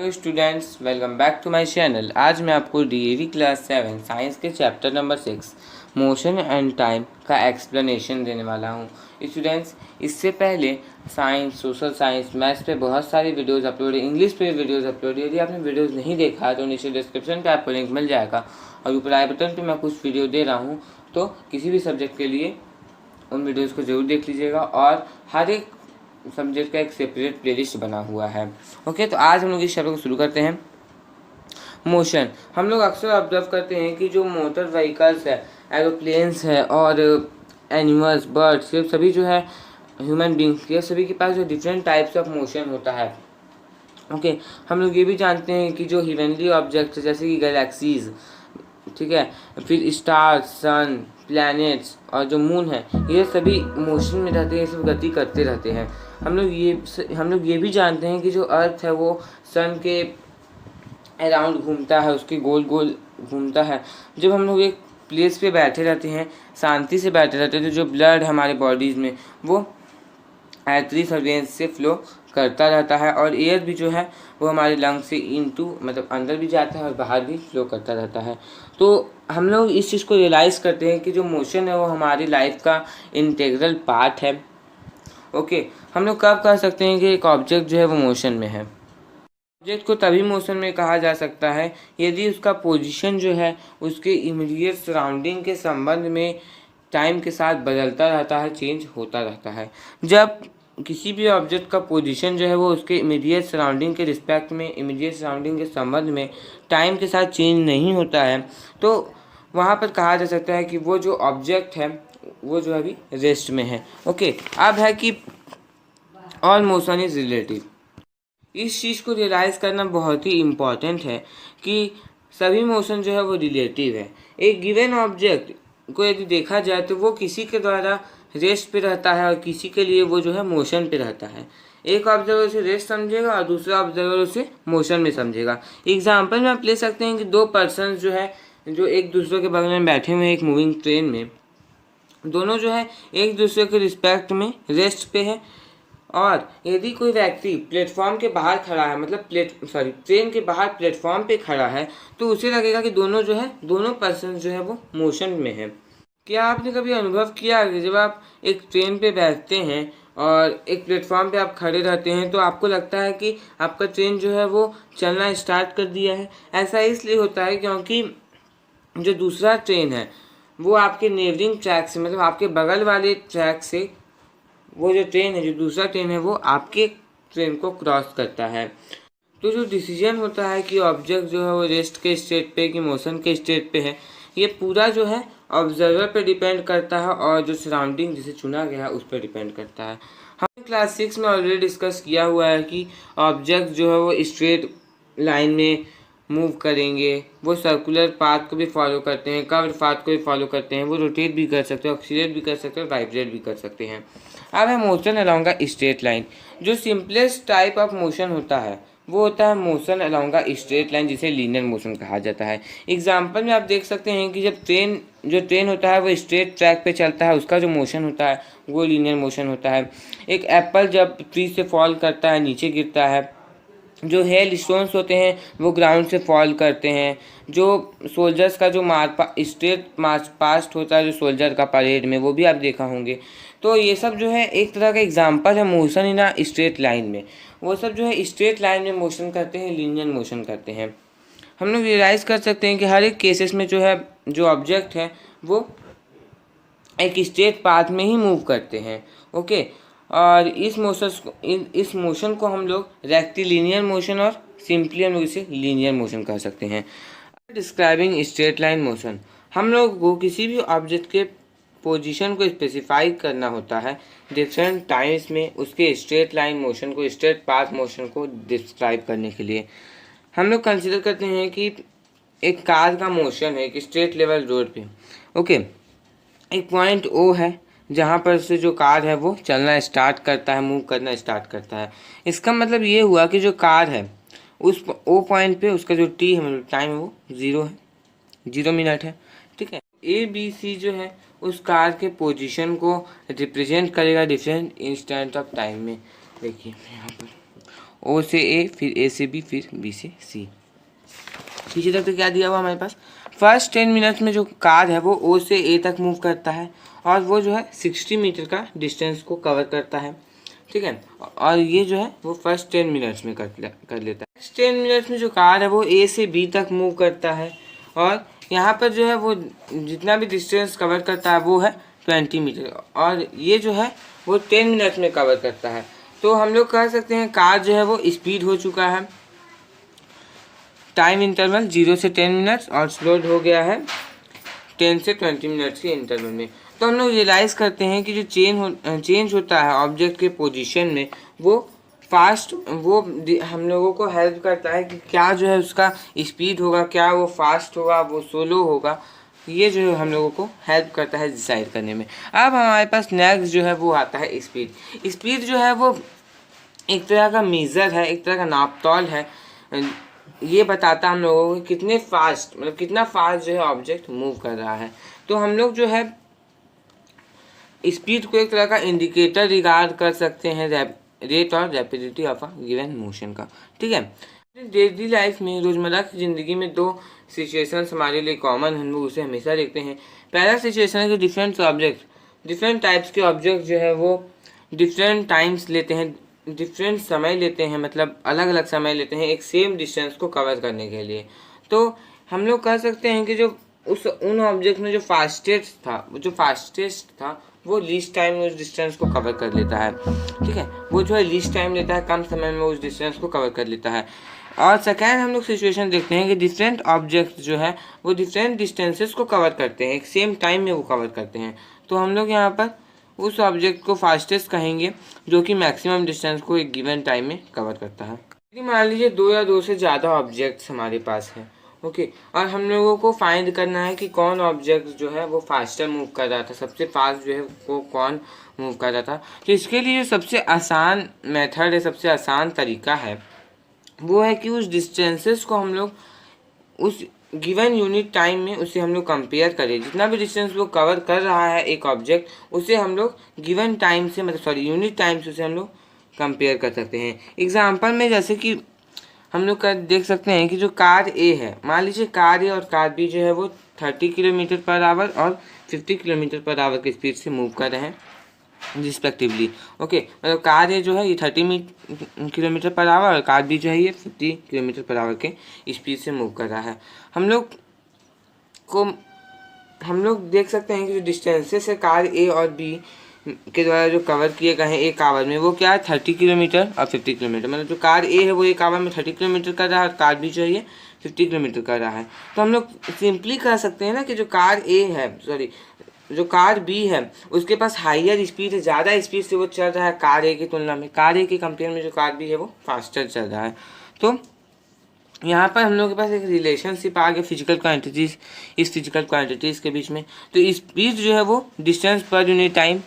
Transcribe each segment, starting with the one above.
Hello students, welcome back to my channel. आज मैं आपको डीएवी क्लास 7 साइंस के chapter number 6 motion and time का एक्सप्लेनेशन देने वाला हूँ। स्टूडेंट्स, इससे पहले साइंस, सोशल साइंस, मैथ्स पे बहुत सारी वीडियोस अपलोड है, इंग्लिश पे वीडियोस अपलोड है। यदि आपने वीडियोस नहीं देखा है तो नीचे डिस्क्रिप्शन पे आपको लिंक मिल जाएगा और ऊपर आई बटन पे मैं कुछ वीडियो दे रहा हूँ, तो किसी भी सब्जेक्ट के लिए उन वीडियोज़ को ज़रूर देख लीजिएगा। और हर एक सब्जेक्ट का एक सेपरेट प्लेलिस्ट बना हुआ है। ओके, तो आज हम लोग इस चैप्टर को शुरू करते हैं। मोशन हम लोग अक्सर ऑब्जर्व करते हैं कि जो मोटर व्हीकल्स है, एरोप्लेन्स है और एनिमल्स, बर्ड्स, ये सभी जो है ह्यूमन बींग्स के सभी के पास जो डिफरेंट टाइप्स ऑफ मोशन होता है। ओके, हम लोग ये भी जानते हैं कि जो हेवनली ऑब्जेक्ट्स जैसे कि गैलेक्सीज, ठीक है, फिर स्टार्स, सन, प्लैनेट्स और जो मून है, ये सभी मोशन में रहते हैं, ये सब गति करते रहते हैं। हम लोग ये भी जानते हैं कि जो अर्थ है वो सन के अराउंड घूमता है, उसके गोल गोल घूमता है। जब हम लोग एक प्लेस पे बैठे रहते हैं, शांति से बैठे रहते हैं, तो जो ब्लड हमारे बॉडीज़ में वो एथलीस और वेंस से फ्लो करता रहता है और एयर भी जो है वो हमारे लंग से इनटू मतलब अंदर भी जाता है और बाहर भी फ्लो करता रहता है। तो हम लोग इस चीज़ को रियलाइज़ करते हैं कि जो मोशन है वो हमारी लाइफ का इंटीग्रल पार्ट है। ओके, हम लोग कब कह सकते हैं कि एक ऑब्जेक्ट जो है वो मोशन में है? ऑब्जेक्ट को तभी मोशन में कहा जा सकता है यदि उसका पोजीशन जो है उसके इमीडिएट सराउंडिंग के संबंध में टाइम के साथ बदलता रहता है, चेंज होता रहता है। जब किसी भी ऑब्जेक्ट का पोजीशन जो है वो उसके इमीडिएट सराउंडिंग के रिस्पेक्ट में, इमीडिएट सराउंडिंग के संबंध में टाइम के साथ चेंज नहीं होता है, तो वहाँ पर कहा जा सकता है कि वो जो ऑब्जेक्ट है वो जो अभी रेस्ट में है। ओके, अब है कि ऑल मोशन इज रिलेटिव। इस चीज़ को रियलाइज़ करना बहुत ही इम्पॉर्टेंट है कि सभी मोशन जो है वो रिलेटिव है। एक गिवन ऑब्जेक्ट को यदि देखा जाए तो वो किसी के द्वारा रेस्ट पे रहता है और किसी के लिए वो जो है मोशन पे रहता है। एक ऑब्जर्वर उसे रेस्ट समझेगा और दूसरा ऑब्जर्वर उसे मोशन में समझेगा। एग्जाम्पल में आप ले सकते हैं कि दो पर्सन जो है जो एक दूसरे के बगल में बैठे हुए हैं एक मूविंग ट्रेन में, दोनों जो है एक दूसरे के रिस्पेक्ट में रेस्ट पे है। और यदि कोई व्यक्ति प्लेटफॉर्म के बाहर खड़ा है, मतलब ट्रेन के बाहर प्लेटफॉर्म पे खड़ा है, तो उसे लगेगा कि दोनों पर्सन जो है वो मोशन में है। क्या आपने कभी अनुभव किया कि जब आप एक ट्रेन पे बैठते हैं और एक प्लेटफॉर्म पे आप खड़े रहते हैं तो आपको लगता है कि आपका ट्रेन जो है वो चलना स्टार्ट कर दिया है? ऐसा इसलिए होता है क्योंकि जो दूसरा ट्रेन है वो आपके नेबरिंग ट्रैक से, मतलब आपके बगल वाले ट्रैक से, वो जो ट्रेन है, जो दूसरा ट्रेन है, वो आपके ट्रेन को क्रॉस करता है। तो जो डिसीजन होता है कि ऑब्जेक्ट जो है वो रेस्ट के स्टेट पे कि मोशन के स्टेट पे है, ये पूरा जो है ऑब्जर्वर पे डिपेंड करता है और जो सराउंडिंग जिसे चुना गया है उस पर डिपेंड करता है। हमने क्लास 6 में ऑलरेडी डिस्कस किया हुआ है कि ऑब्जेक्ट जो है वो स्ट्रेट लाइन में मूव करेंगे, वो सर्कुलर पाथ को भी फॉलो करते हैं, कर्व्ड पाथ को भी फॉलो करते हैं, वो रोटेट भी कर सकते हैं, ऑक्सीलेट भी कर सकते हैं, वाइब्रेट भी कर सकते हैं। अब है motion along a straight line. जो सिंपलेस्ट टाइप ऑफ मोशन होता है वो होता है motion along a straight line, जिसे लीनियर मोशन कहा जाता है। एग्जाम्पल में आप देख सकते हैं कि जब ट्रेन होता है वो स्ट्रेट ट्रैक पे चलता है, उसका जो मोशन होता है वो लीनियर मोशन होता है। एक एप्पल जब ट्री से फॉल करता है, नीचे गिरता है, जो हेल स्टोन्स होते हैं वो ग्राउंड से फॉल करते हैं। जो सोल्जर्स का जो स्ट्रेट मार्च पास्ट होता है जो सोल्जर का परेड में, वो भी आप देखा होंगे। तो ये सब जो है एक तरह का एग्जांपल है motion in a straight line में। वो सब जो है स्ट्रेट लाइन में मोशन करते हैं, लीनियर मोशन करते हैं। हम लोग रियलाइज़ कर सकते हैं कि हर एक केसेस में जो है जो ऑब्जेक्ट है वो एक स्ट्रेट पाथ में ही मूव करते हैं। ओके, और इस मोशन को हम लोग रेक्टिलिनियर मोशन और सिंपली हम लोग इसे लीनियर मोशन कह सकते हैं। डिस्क्राइबिंग स्ट्रेट लाइन मोशन, हम लोग को किसी भी ऑब्जेक्ट के पोजीशन को स्पेसिफाई करना होता है डिफरेंट टाइम्स में, उसके स्ट्रेट लाइन मोशन को, स्ट्रेट पाथ मोशन को डिस्क्राइब करने के लिए। हम लोग कंसिडर करते हैं कि एक कार का मोशन है एक स्ट्रेट लेवल रोड पे। ओके, एक पॉइंट ओ है जहाँ पर से जो कार है वो चलना स्टार्ट करता है, मूव करना स्टार्ट करता है। इसका मतलब ये हुआ कि जो कार है उस ओ पॉइंट पे उसका जो टी है, मतलब टाइम है, वो 0 है, 0 मिनट है। ठीक है, ए बी सी जो है उस कार के पोजीशन को रिप्रेजेंट करेगा डिफरेंट इंस्टेंट ऑफ टाइम में। देखिए यहाँ पर ओ से ए, फिर ए से बी, फिर बी से सी। पीछे तक तो क्या दिया हुआ हमारे पास, फर्स्ट 10 मिनट्स में जो कार है वो ओ से ए तक मूव करता है और वो जो है 60 मीटर का डिस्टेंस को कवर करता है, ठीक है। और ये जो है वो फर्स्ट 10 मिनट्स में कर लेता है। नेक्स्ट 10 मिनट्स में जो कार है वो ए से बी तक मूव करता है और यहाँ पर जो है वो जितना भी डिस्टेंस कवर करता है वो है 20 मीटर और ये जो है वो 10 मिनट्स में कवर करता है। तो हम लोग कह सकते हैं कार जो है वो स्पीड हो चुका है, टाइम इंटरवल 0 से 10 मिनट्स और स्लोड हो गया है 10 से 20 मिनट्स के इंटरवल में। तो हम लोग रियलाइज़ करते हैं कि जो चेंज होता है ऑब्जेक्ट के पोजीशन में वो फास्ट, वो हम लोगों को हेल्प करता है कि क्या जो है उसका स्पीड होगा, क्या वो फास्ट होगा, वो स्लो होगा, ये जो है हम लोगों को हेल्प करता है डिसाइड करने में। अब हमारे पास नेक्स्ट जो है वो आता है स्पीड। स्पीड जो है वो एक तरह का मेज़र है, एक तरह का नापतौल है, ये बताता है हम लोगों को कितने फास्ट, मतलब कितना फास्ट जो है ऑब्जेक्ट मूव कर रहा है। तो हम लोग जो है स्पीड को एक तरह का इंडिकेटर रिगार्ड कर सकते हैं रेट और rapidity of a given motion का, ठीक है। डेली लाइफ में, रोज़मर्रा की ज़िंदगी में दो सिचुएशंस हमारे लिए कॉमन हैं, हम लोग उसे हमेशा देखते हैं। पहला सिचुएशन है कि डिफरेंट टाइप्स के ऑब्जेक्ट जो है वो डिफरेंट टाइम्स लेते हैं, डिफरेंट समय लेते हैं, मतलब अलग अलग समय लेते हैं एक सेम डिस्टेंस को कवर करने के लिए। तो हम लोग कह सकते हैं कि जो उन ऑब्जेक्ट में जो फास्टेस्ट था वो लीस्ट टाइम में उस डिस्टेंस को कवर कर लेता है, ठीक है। वो जो है लीस्ट टाइम लेता है, कम समय में उस डिस्टेंस को कवर कर लेता है। और सेकेंड हम लोग सिचुएशन देखते हैं कि डिफरेंट ऑब्जेक्ट जो है वो डिफरेंट डिस्टेंसेस को कवर करते हैं, एक सेम टाइम में वो कवर करते हैं। तो हम लोग यहाँ पर उस ऑब्जेक्ट को फास्टेस्ट कहेंगे जो कि मैक्सिमम डिस्टेंस को एक गिवन टाइम में कवर करता है। यदि मान लीजिए दो या दो से ज़्यादा ऑब्जेक्ट्स हमारे पास हैं, ओके, और हम लोगों को फाइंड करना है कि कौन ऑब्जेक्ट जो है वो फास्टर मूव कर रहा था, सबसे फास्ट जो है वो कौन मूव कर रहा था। तो इसके लिए जो सबसे आसान मेथड है, सबसे आसान तरीका है वो है कि उस डिस्टेंसेस को हम लोग उस गिवन यूनिट टाइम में उसे हम लोग कंपेयर करें। जितना भी डिस्टेंस वो कवर कर रहा है एक ऑब्जेक्ट, उसे हम लोग गिवन टाइम से, मतलब यूनिट टाइम से उसे हम लोग कंपेयर कर सकते हैं। एग्जांपल में जैसे कि हम लोग का देख सकते हैं कि जो कार ए है, मान लीजिए कार ए और कार बी जो है वो 30 किलोमीटर पर आवर और 50 किलोमीटर पर आवर की स्पीड से मूव कर रहे हैं रिस्पेक्टिवली, ओके। मतलब कार ए जो है ये 30 किलोमीटर पर आवर और कार बी जो है ये 50 किलोमीटर पर आवर के स्पीड से मूव कर रहा है। हम लोग देख सकते हैं कि जो डिस्टेंसेस है कार ए और बी के द्वारा जो कवर किए गए हैं एक आवर में, वो क्या है 30 किलोमीटर और 50 किलोमीटर। मतलब जो कार ए है वो एक आवर में 30 किलोमीटर कर रहा है और कार बी जो है ये 50 किलोमीटर कर रहा है। तो हम लोग सिंपली कह सकते हैं ना कि जो कार बी है उसके पास हाइयर स्पीड है, ज़्यादा स्पीड से वो चल रहा है कार ए की तुलना में। कार ए के कंपेयर में जो कार बी है वो फास्टर चल रहा है। तो यहाँ पर हम लोग के पास एक रिलेशनशिप आ गया फिजिकल क्वांटिटीज़ के बीच में। तो स्पीड जो है वो डिस्टेंस पर यूनिट टाइम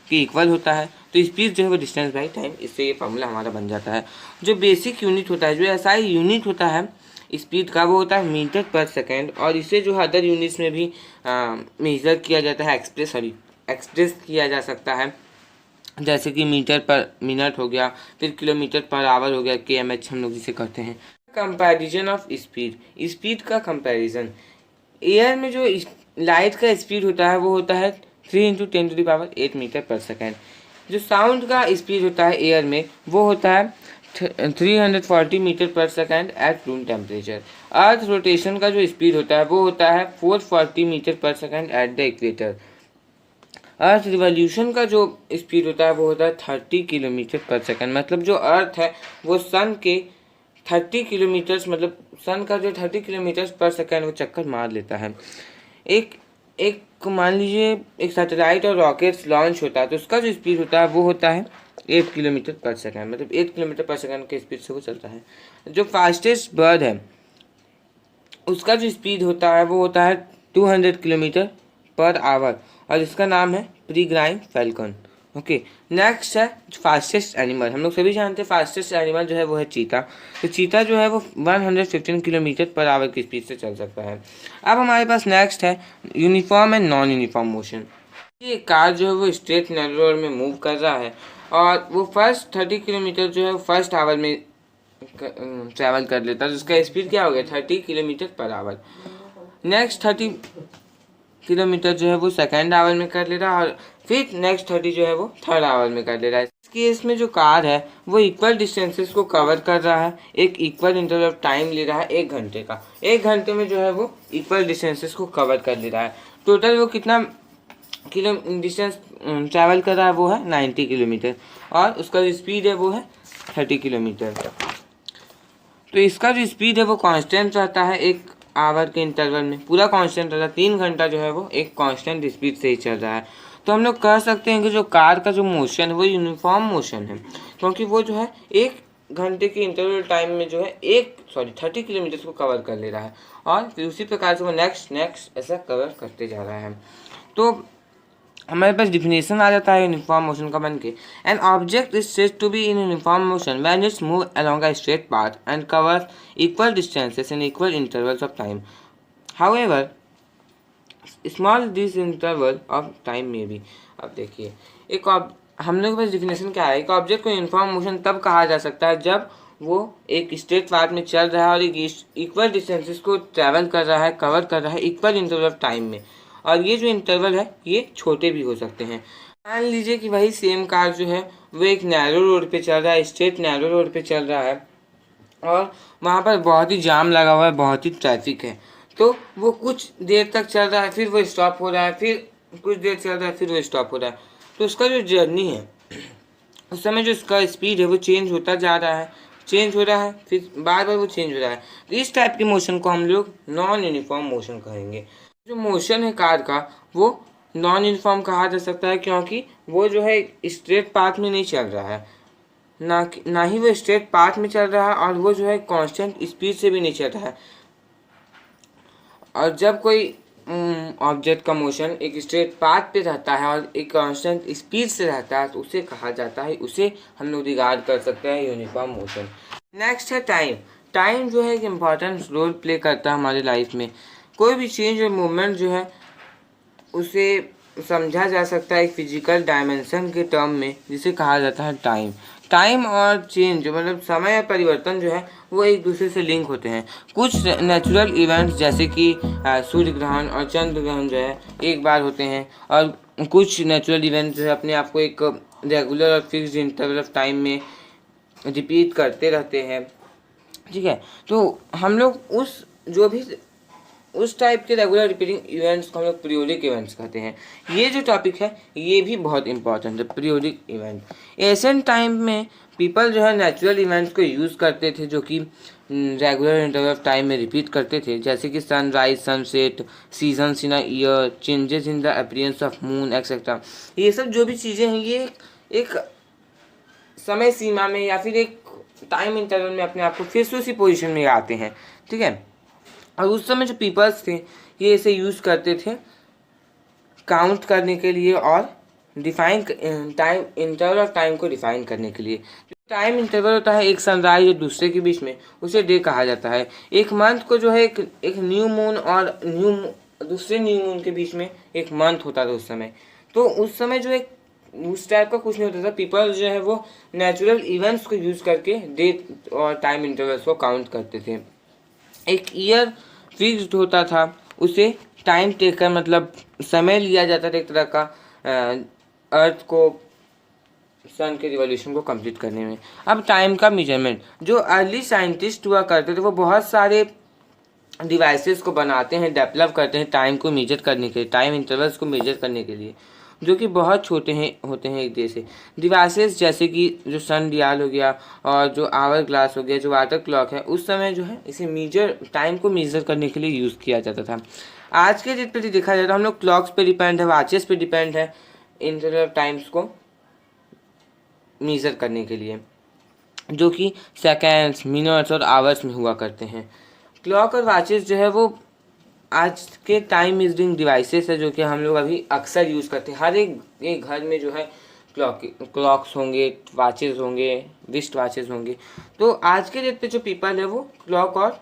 के इक्वल होता है। तो स्पीड जो है वो डिस्टेंस बाई टाइम, इससे ये फार्मूला हमारा बन जाता है। जो बेसिक यूनिट होता है, जो एसआई यूनिट होता है स्पीड का, वो होता है मीटर पर सेकेंड। और इसे जो अदर यूनिट्स में भी मेजर किया जाता है, एक्सप्रेस किया जा सकता है, जैसे कि मीटर पर मिनट हो गया, फिर किलोमीटर पर आवर हो गया, kmh हम लोग जिसे कहते हैं। कंपैरिजन ऑफ स्पीड का कंपैरिजन, एयर में जो लाइट का स्पीड होता है वो होता है 3 × 10⁸ मीटर पर सेकेंड। जो साउंड का स्पीड होता है एयर में वो होता है 340 मीटर पर second at room temperature. Earth rotation का जो स्पीड होता है वो होता है 440 मीटर पर second at the equator. Earth revolution का जो स्पीड होता है वो होता है 30 किलोमीटर पर सेकेंड। मतलब जो अर्थ है वो सन के 30 किलोमीटर्स, मतलब सन का जो 30 किलोमीटर पर सेकेंड वो चक्कर मार लेता है। एक मान लीजिए एक सैटेलाइट और रॉकेट्स लॉन्च होता है तो उसका जो स्पीड होता है वो होता है 8 किलोमीटर पर सेकेंड, मतलब 8 किलोमीटर पर सेकेंड के स्पीड से वो चलता है। जो फास्टेस्ट बर्ड है उसका जो स्पीड होता है वो होता है 200 किलोमीटर पर आवर और इसका नाम है प्रीग्राइम फैल्कन, ओके। नेक्स्ट है फास्टेस्ट एनिमल। हम लोग सभी जानते हैं फास्टेस्ट एनिमल जो है वो है चीता। तो चीता जो है वो 115 किलोमीटर पर आवर की स्पीड से चल सकता है। अब हमारे पास नेक्स्ट है uniform and non uniform motion. ये कार जो है वो स्ट्रेट नैरो रोड में मूव कर रहा है और वो फर्स्ट 30 किलोमीटर जो है फर्स्ट आवर में ट्रैवल कर लेता है, तो उसका स्पीड क्या हो गया 30 kilometre per hour. Next 30 kilometre जो है वो सेकेंड आवर में कर ले रहा है, और फिर नेक्स्ट 30 जो है वो थर्ड आवर में कर ले रहा है। इस केस में जो कार है वो इक्वल डिस्टेंसेस को कवर कर रहा है, एक इक्वल इंटरवल ऑफ टाइम ले रहा है 1 घंटे का। 1 घंटे में जो है वो इक्वल डिस्टेंसेस को कवर कर ले रहा है। टोटल वो कितना किलो डिस्टेंस ट्रैवल कर रहा है वो है 90 किलोमीटर, और उसका जो स्पीड है वो है 30 किलोमीटर। तो इसका जो स्पीड है वो कांस्टेंट रहता है, एक आवर के इंटरवल में पूरा कांस्टेंट रहता है। 3 घंटा जो है वो एक कांस्टेंट स्पीड से ही चल रहा है। तो हम लोग कह सकते हैं कि जो कार का जो मोशन है वो यूनिफॉर्म मोशन है, क्योंकि वो जो है 1 घंटे के इंटरवल टाइम में जो है 30 किलोमीटर को कवर कर ले रहा है, और फिर उसी प्रकार से वो नेक्स्ट ऐसा कवर करते जा रहा है। तो हमारे पास डिफिनेशन आ जाता है यूनिफॉर्म मोशन का बन के। An object is said to be in uniform motion when it's move along a straight path and covers equal distances in equal intervals of time. However small this interval of time में भी। अब देखिए हम लोग के पास definition क्या है, एक ऑब्जेक्ट को यूनिफॉर्म मोशन तब कहा जा सकता है जब वो एक स्ट्रेट पाथ में चल रहा है और एक इक्वल डिस्टेंसेस को ट्रैवल कर रहा है, कवर कर रहा है इक्वल इंटरवल ऑफ टाइम में, और ये जो इंटरवल है ये छोटे भी हो सकते हैं। मान लीजिए कि भाई सेम कार जो है वो एक नैरो रोड पे चल रहा है, स्ट्रेट नैरो रोड पे चल रहा है, और वहाँ पर बहुत ही जाम लगा हुआ है, बहुत ही ट्रैफिक है। तो वो कुछ देर तक चल रहा है, फिर वो स्टॉप हो रहा है, फिर कुछ देर चल रहा है, फिर वो स्टॉप हो रहा है। तो उसका जो जर्नी है उस समय जो उसका स्पीड है वो चेंज होता जा रहा है, चेंज हो रहा है, फिर बार बार वो चेंज हो रहा है। तो इस टाइप के मोशन को हम लोग नॉन यूनिफॉर्म मोशन कहेंगे। जो मोशन है कार का वो नॉन यूनिफॉर्म कहा जा सकता है, क्योंकि वो जो है स्ट्रेट पाथ में नहीं चल रहा है, ना ही वो स्ट्रेट पाथ में चल रहा है, और वो जो है कांस्टेंट स्पीड से भी नहीं चल रहा है। और जब कोई ऑब्जेक्ट का मोशन एक स्ट्रेट पाथ पे रहता है और एक कांस्टेंट स्पीड से रहता है तो उसे कहा जाता है, उसे हम लोग रिगार्ड कर सकते हैं यूनिफॉर्म मोशन। नेक्स्ट है टाइम। टाइम जो है एक इम्पॉर्टेंट रोल प्ले करता है हमारी लाइफ में। कोई भी चेंज और मूवमेंट जो है उसे समझा जा सकता है एक फिजिकल डायमेंशन के टर्म में, जिसे कहा जाता है टाइम। टाइम और चेंज मतलब समय या परिवर्तन जो है वो एक दूसरे से लिंक होते हैं। कुछ नेचुरल इवेंट्स जैसे कि सूर्य ग्रहण और चंद्र ग्रहण जो है एक बार होते हैं, और कुछ नेचुरल इवेंट्स जो है अपने आप को एक रेगुलर और फिक्स्ड इंटरवल ऑफ टाइम में रिपीट करते रहते हैं। ठीक है, तो हम लोग उस टाइप के रेगुलर रिपीटिंग इवेंट्स को हम लोग पीरियोडिक इवेंट्स कहते हैं। ये जो टॉपिक है ये भी बहुत इंपॉर्टेंट है, पीरियोडिक इवेंट। एशियंट टाइम में पीपल जो है नेचुरल इवेंट्स को यूज़ करते थे जो कि रेगुलर इंटरवल ऑफ टाइम में रिपीट करते थे, जैसे कि sunrise, sunset, seasons in a year, changes in the appearance of moon etcetera. ये सब जो भी चीज़ें हैं ये एक समय सीमा में या फिर एक टाइम इंटरवल में अपने आप को फिर से उसी पोजीशन में आते हैं। ठीक है, और उस समय जो पीपल्स थे ये इसे यूज़ करते थे काउंट करने के लिए और define time interval of time को डिफाइन करने के लिए। जो टाइम इंटरवल होता है एक सनराइज और दूसरे के बीच में उसे डे कहा जाता है। एक मंथ को जो है एक न्यू मून और दूसरे न्यू मून के बीच में एक मंथ होता था उस समय। तो उस समय जो एक उस टाइप का कुछ नहीं होता था, पीपल जो है वो नेचुरल इवेंट्स को यूज़ करके डेट और टाइम इंटरवल्स को काउंट करते थे। एक ईयर फिक्स्ड होता था, उसे टाइम टेकर मतलब समय लिया जाता था एक तरह का अर्थ को सन के रिवॉल्यूशन को कंप्लीट करने में। अब टाइम का मेजरमेंट, जो अर्ली साइंटिस्ट हुआ करते थे वो बहुत सारे डिवाइसेस को बनाते हैं, डेवलप करते हैं टाइम को मेजर करने के लिए, टाइम इंटरवल्स को मेजर करने के लिए, जो कि बहुत छोटे हैं होते हैं एक जैसे डिवाइसेस, जैसे कि जो सन डियाल हो गया और जो आवर ग्लास हो गया, जो वाटर क्लॉक है, उस समय जो है इसे टाइम को मेजर करने के लिए यूज़ किया जाता था। आज के डेट पे देखा जाए तो हम लोग क्लॉक्स पे डिपेंड है, वॉचेस पे डिपेंड है इंटरवल टाइम्स को मेजर करने के लिए, जो कि सेकेंड्स, मिनट्स और आवर्स में हुआ करते हैं। क्लॉक और वॉचेस जो है वो आज के टाइम मेजरिंग डिवाइसेस है जो कि हम लोग अभी अक्सर यूज़ करते हैं। हर एक घर में जो है क्लॉक्स होंगे, वॉचेस होंगे, रिस्ट वॉचेस होंगे। तो आज के डेट पे जो पीपल है वो क्लॉक और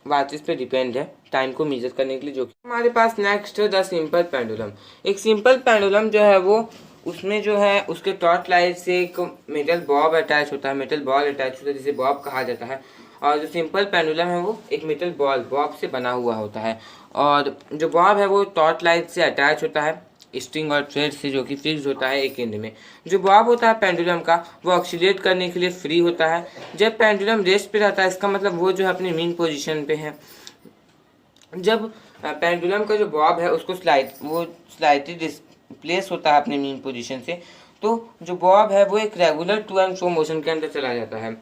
वॉचेस पे डिपेंड है टाइम को मेजर करने के लिए। जो कि हमारे पास नेक्स्ट है द सिंपल पेंडुलम। एक सिंपल पेंडुलम जो है वो उसमें जो है उसके टॉर्च लाइट से एक मेटल बॉब अटैच होता है, मेटल बॉल अटैच होता है जिसे बॉब कहा जाता है। और जो सिंपल पेंडुलम है वो एक मेटल बॉब से बना हुआ होता है। और जो बॉब है वो टॉर्च लाइट से अटैच होता है स्ट्रिंग और थ्रेड से, जो कि फिक्स होता है एक एंड में। जो बॉब होता है पेंडुलम का वो ऑक्सीलेट करने के लिए फ्री होता है। जब पेंडुलम रेस्ट पे रहता है इसका मतलब वो जो है अपनी मीन पोजीशन पे है। जब पेंडुलम का जो बॉब है उसको स्लाइटली डिस्प्लेस होता है अपने मीन पोजीशन से, तो जो बॉब है वो एक regular to and fro motion के अंदर चला जाता है।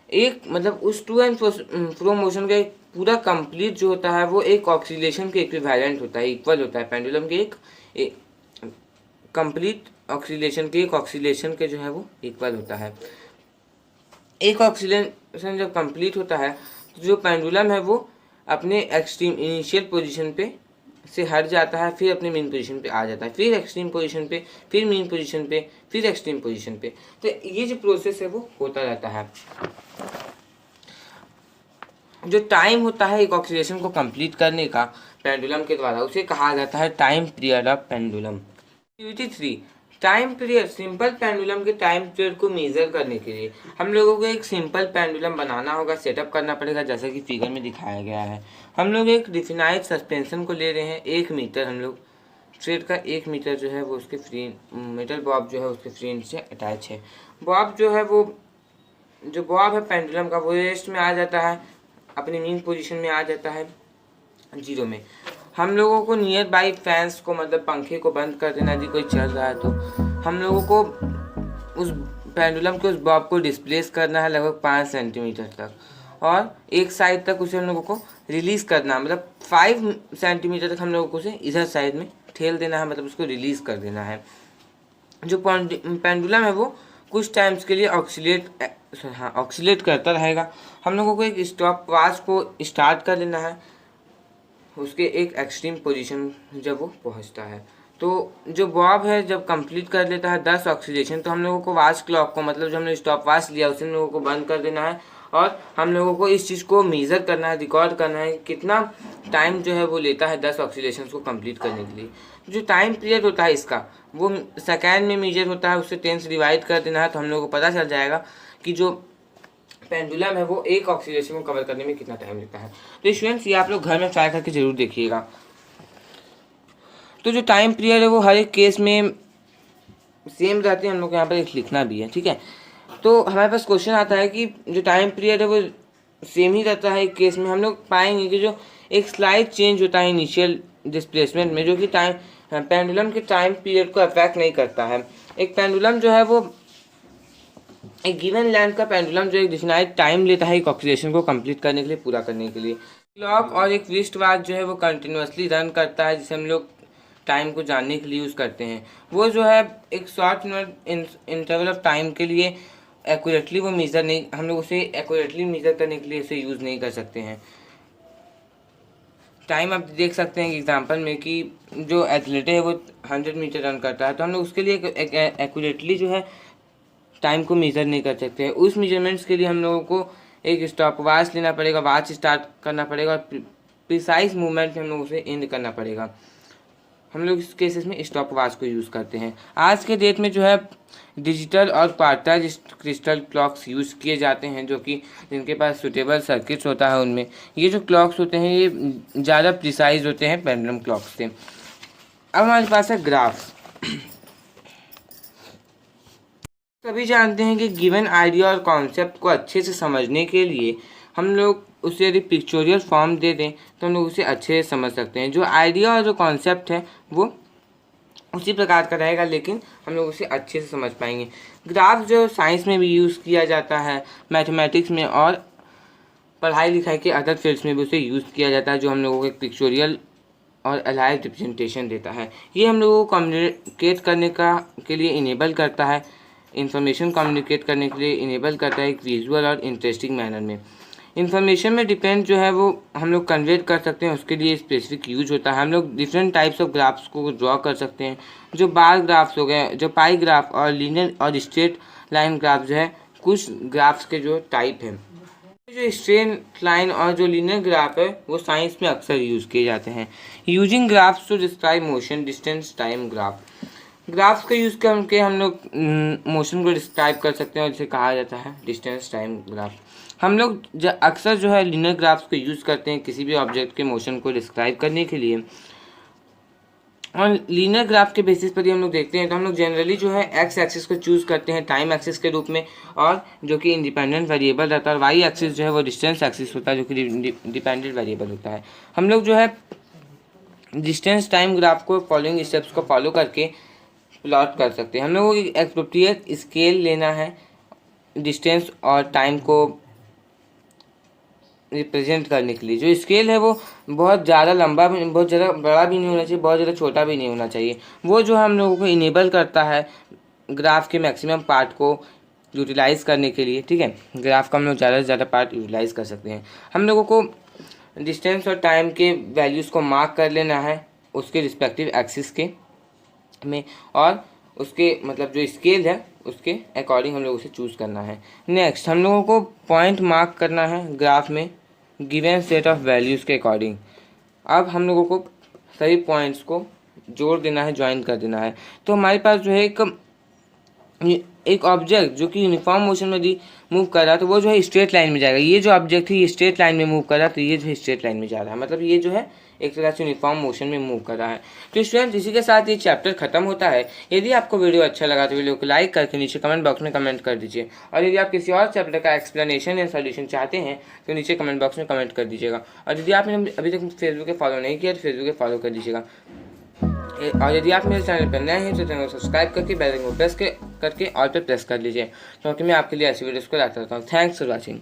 एक मतलब उस टू एंड फ्रो मोशन का एक पूरा कंप्लीट जो होता है वो एक ऑक्सीलेशन के इक्विवेलेंट होता है, इक्वल होता है। पेंडुलम के एक कंप्लीट ऑक्सीलेशन के जो है वो इक्वल होता है। एक ऑक्सीलेशन जब कंप्लीट होता है तो जो पेंडुलम है वो अपने एक्सट्रीम इनिशियल पोजीशन पे से हट जाता है, फिर अपने मेन पोजीशन पे आ जाता है, फिर एक्सट्रीम पोजीशन पे, फिर मेन पोजीशन पे, फिर एक्सट्रीम पोजीशन पे। तो ये जो प्रोसेस है वो होता रहता है। जो टाइम होता है एक ऑक्सीडेशन को कंप्लीट करने का पेंडुलम के द्वारा उसे कहा जाता है time period of pendulum. Activity 3, time period. Simple pendulum के टाइम पीरियड को मेजर करने के लिए हम लोगों को एक सिंपल पेंडुलम बनाना होगा, सेटअप करना पड़ेगा जैसा कि फिगर में दिखाया गया है। हम लोग एक डिफिनाइट सस्पेंशन को ले रहे हैं 1 मीटर। हम लोग थ्रेड का 1 मीटर जो है वो उसके फ्री मेटल बॉब जो है उसके फ्री से अटैच है। बॉब जो है वो जो बॉब है पेंडुलम का वो रेस्ट में आ जाता है, अपनी मीन पोजीशन में आ जाता है 0 में। हम लोगों को नियर बाई फैंस को मतलब पंखे को बंद कर देना यदि कोई चल रहा है तो हम लोगों को उस पेंडुलम के उस बॉब को डिस्प्लेस करना है लगभग 5 सेंटीमीटर तक, और एक साइड तक उसे हम लोगों को रिलीज़ करना, मतलब 5 सेंटीमीटर तक हम लोगों को उसे इधर साइड में ठेल देना है, मतलब उसको रिलीज़ कर देना है। जो पेंडुलम है वो कुछ टाइम्स के लिए ऑक्सीलेट करता रहेगा। हम लोगों को एक स्टॉप वॉच को स्टार्ट कर लेना है उसके एक एक्सट्रीम पोजीशन जब वो पहुंचता है। तो जो बॉब है जब कंप्लीट कर लेता है 10 ऑक्सीडेशन तो हम लोगों को वॉच क्लॉक को मतलब जो हमने स्टॉप वॉच लिया उसे हम लोगों को बंद कर देना है, और हम लोगों को इस चीज़ को मेज़र करना है, रिकॉर्ड करना है कितना टाइम जो है वो लेता है 10 ऑक्सीडेशन को कंप्लीट करने के लिए। जो टाइम पीरियड होता है इसका वो सेकेंड में मेजर होता है, उससे 10 से डिवाइड कर देना है तो हम लोगों को पता चल जाएगा कि जो पेंडुलम है वो एक ऑक्सीडेशन को कवर करने में कितना टाइम लेता है। तो स्टूडेंट्स ये आप लोग घर में ट्राई करके जरूर देखिएगा। तो जो टाइम पीरियड है वो हर एक केस में सेम रहते हैं, हम लोग यहाँ पर एक लिखना भी है, ठीक है। तो हमारे पास क्वेश्चन आता है कि जो टाइम पीरियड है वो सेम ही रहता है एक केस में। हम लोग पाएंगे कि जो एक स्लाइड चेंज होता है इनिशियल डिस्प्लेसमेंट में जो कि पेंडुलम के टाइम पीरियड को अफेक्ट नहीं करता है। एक पेंडुलम जो है वो एक गिवन लेंथ का पेंडुलम जो एक डिफाइंड टाइम लेता है एक ऑक्सीडेशन को कंप्लीट करने के लिए, पूरा करने के लिए। क्लॉक और एक रिस्ट वॉच जो है वो कंटिन्यूसली रन करता है जिसे हम लोग टाइम को जानने के लिए यूज़ करते हैं। वो जो है एक शॉर्ट इंटरवल ऑफ टाइम के लिए एक्यूरेटली वो मेज़र नहीं, हम लोग उसे एक्यूरेटली मेज़र करने के लिए इसे यूज़ नहीं कर सकते हैं। टाइम आप देख सकते हैं एग्जांपल में कि जो एथलीट है वो 100 मीटर रन करता है तो हम लोग उसके लिए एक्यूरेटली जो है टाइम को मेज़र नहीं कर सकते हैं। उस मेजरमेंट्स के लिए हम लोगों को एक स्टॉप वॉच लेना पड़ेगा, वॉच स्टार्ट करना पड़ेगा और प्रिसाइज मूवमेंट में हम लोग उसे एंड करना पड़ेगा। हम लोग इस केसेस में स्टॉप वॉच को यूज़ करते हैं। आज के डेट में जो है डिजिटल और क्वार्टर क्रिस्टल क्लॉक्स यूज़ किए जाते हैं जो कि जिनके पास सुटेबल सर्किट्स होता है उनमें ये जो क्लॉक्स होते हैं ये ज़्यादा प्रिसाइज होते हैं पेंडुलम क्लॉक्स से। अब हमारे पास है ग्राफ। सभी जानते हैं कि गिवन आइडिया और कॉन्सेप्ट को अच्छे से समझने के लिए हम लोग उसे यदि पिक्चोरियल फॉर्म दे दें तो हम लोग उसे अच्छे से समझ सकते हैं। जो आइडिया और जो कॉन्सेप्ट है वो उसी प्रकार का रहेगा लेकिन हम लोग उसे अच्छे से समझ पाएंगे। ग्राफ जो साइंस में भी यूज़ किया जाता है, मैथमेटिक्स में और पढ़ाई लिखाई के अदर फील्ड्स में भी उसे यूज़ किया जाता है, जो हम लोगों को एक पिक्चोरियल और अलाइव रिप्रेजेंटेशन देता है। ये हम लोगों को कम्युनिकेट करने के लिए इनेबल करता है, इन्फॉर्मेशन कम्युनिकेट करने के लिए इनेबल करता है एक विजुअल और इंटरेस्टिंग मैनर में। इन्फॉर्मेशन में डिपेंड जो है वो हम लोग कन्वर्ट कर सकते हैं, उसके लिए स्पेसिफिक यूज होता है। हम लोग डिफरेंट टाइप्स ऑफ ग्राफ्स को ड्रॉ कर सकते हैं, जो बार ग्राफ्स हो गए, जो पाई ग्राफ और लीनियर और स्ट्रेट लाइन ग्राफ जो है कुछ ग्राफ्स के जो टाइप हैं। जो स्ट्रेट लाइन और जो लीनियर ग्राफ है वो साइंस में अक्सर यूज़ किए जाते हैं। Using graphs to describe motion distance time graph. Graphs का यूज़ करके हम लोग मोशन को डिस्क्राइब कर सकते हैं और जिसे कहा जाता है डिस्टेंस टाइम ग्राफ। हम लोग अक्सर जो है लीनियर ग्राफ्स को यूज़ करते हैं किसी भी ऑब्जेक्ट के मोशन को डिस्क्राइब करने के लिए, और लीनियर ग्राफ के बेसिस पर ही हम लोग देखते हैं तो हम लोग जनरली जो है एक्स एक्सिस को चूज़ करते हैं टाइम एक्सिस के रूप में, और जो कि इंडिपेंडेंट वेरिएबल रहता है, और वाई एक्सिस जो है वो डिस्टेंस एक्सिस होता है जो कि डिपेंडेंट वेरिएबल होता है। हम लोग जो है डिस्टेंस टाइम ग्राफ को फॉलोइंग स्टेप्स को फॉलो करके प्लॉट कर सकते हैं। हम लोगों को एक एप्रोप्रिएट स्केल लेना है डिस्टेंस और टाइम को रिप्रेजेंट करने के लिए। जो स्केल है वो बहुत ज़्यादा लंबा भी, बहुत ज़्यादा बड़ा भी नहीं होना चाहिए, बहुत ज़्यादा छोटा भी नहीं होना चाहिए। वो जो हम लोगों को इनेबल करता है ग्राफ के मैक्सिमम पार्ट को यूटिलाइज़ करने के लिए, ठीक है। ग्राफ का हम लोग ज़्यादा से ज़्यादा पार्ट यूटिलाइज़ कर सकते हैं। हम लोगों को डिस्टेंस और टाइम के वैल्यूज़ को मार्क कर लेना है उसके रिस्पेक्टिव एक्सिस के में, और उसके मतलब जो स्केल है उसके अकॉर्डिंग हम लोग उसे चूज़ करना है। नेक्स्ट हम लोगों को पॉइंट मार्क करना है ग्राफ में गिवन सेट ऑफ वैल्यूज़ के अकॉर्डिंग। अब हम लोगों को सभी पॉइंट्स को जोड़ देना है, ज्वाइन कर देना है। तो हमारे पास जो है एक ऑब्जेक्ट जो कि यूनिफॉर्म मोशन में यदि मूव कर रहा है तो वो जो है स्ट्रेट लाइन में जाएगा। ये जो ऑब्जेक्ट है ये स्ट्रेट लाइन में मूव कर रहा है तो ये जो है स्ट्रेट लाइन में जा रहा है, मतलब ये जो है एक तरह से यूनिफॉर्म मोशन में मूव कर रहा है। तो स्टूडेंट्स इसी के साथ ये चैप्टर खत्म होता है। यदि आपको वीडियो अच्छा लगा तो वीडियो को लाइक करके नीचे कमेंट बॉक्स में कमेंट कर दीजिए, और यदि आप किसी और चैप्टर का एक्सप्लेनेशन या सॉल्यूशन चाहते हैं तो नीचे कमेंट बॉक्स में कमेंट कर दीजिएगा। और यदि आपने अभी तक फेसबुक पे फॉलो नहीं किया तो फेसबुक पे फॉलो कर दीजिएगा, और यदि आप मेरे चैनल पर नए हैं तो चैनल को सब्सक्राइब करके बेल आइकन को प्रेस करके ऑल पर प्रेस कर लीजिए, क्योंकि मैं आपके लिए ऐसी वीडियोस को लाता रहता हूँ। Thanks for watching.